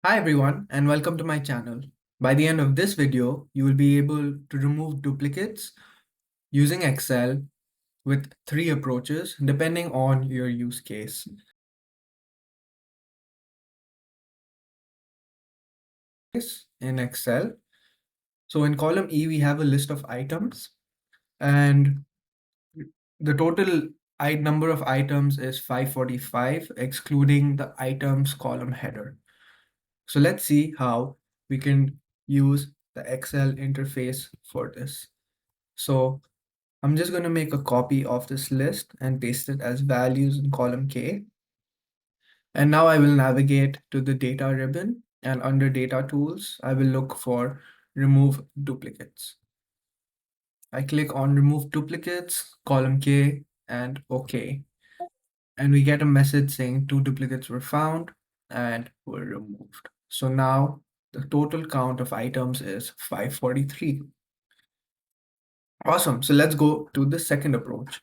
Hi everyone and welcome to my channel. By the end of this video, you will be able to remove duplicates using Excel with three approaches depending on your use case. In Excel, so in column E, we have a list of items and the total number of items is 545 excluding the items column header. So let's see how we can use the Excel interface for this. So I'm just going to make a copy of this list and paste it as values in column K. And now I will navigate to the data ribbon, and under data tools, I will look for remove duplicates. I click on remove duplicates, column K, and OK. And we get a message saying two duplicates were found and were removed. So now the total count of items is 543. Awesome. So let's go to the second approach.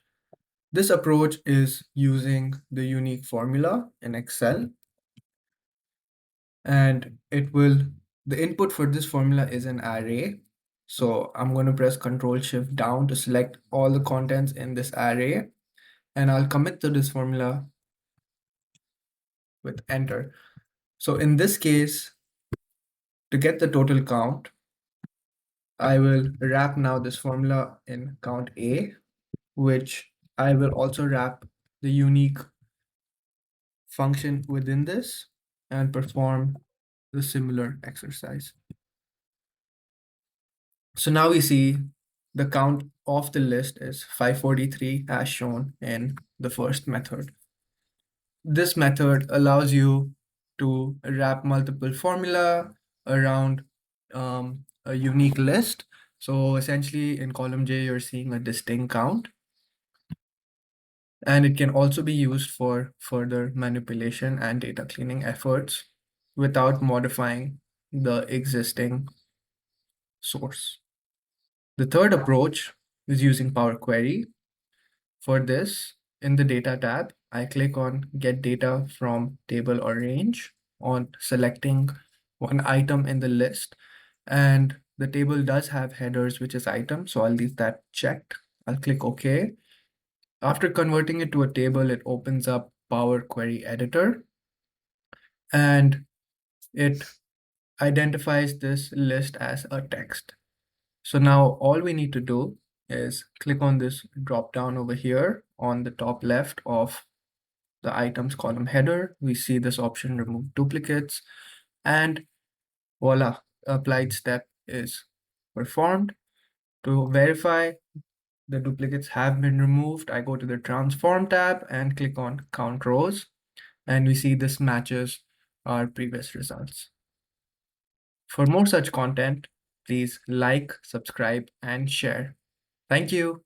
This approach is using the unique formula in Excel, and the input for this formula is an array. So I'm going to press Control Shift down to select all the contents in this array, and I'll commit to this formula with Enter. So in this case, to get the total count, I will wrap now this formula in CountA, which I will also wrap the unique function within this and perform the similar exercise. So now we see the count of the list is 543 as shown in the first method. This method allows you to wrap multiple formula around a unique list. So essentially in column J, you're seeing a distinct count. And it can also be used for further manipulation and data cleaning efforts without modifying the existing source. The third approach is using Power Query. For this, in the Data tab, I click on Get Data from Table or Range on selecting one item in the list. And the table does have headers, which is item, so I'll leave that checked. I'll click OK. After converting it to a table, it opens up Power Query Editor, and it identifies this list as a text. So now all we need to do is click on this drop down over here on the top left of the items column header. We see this option remove duplicates, and voila, applied step is performed. To verify the duplicates have been removed, I go to the transform tab and click on count rows, and we see this matches our previous results. For more such content, please like, subscribe, and share. Thank you.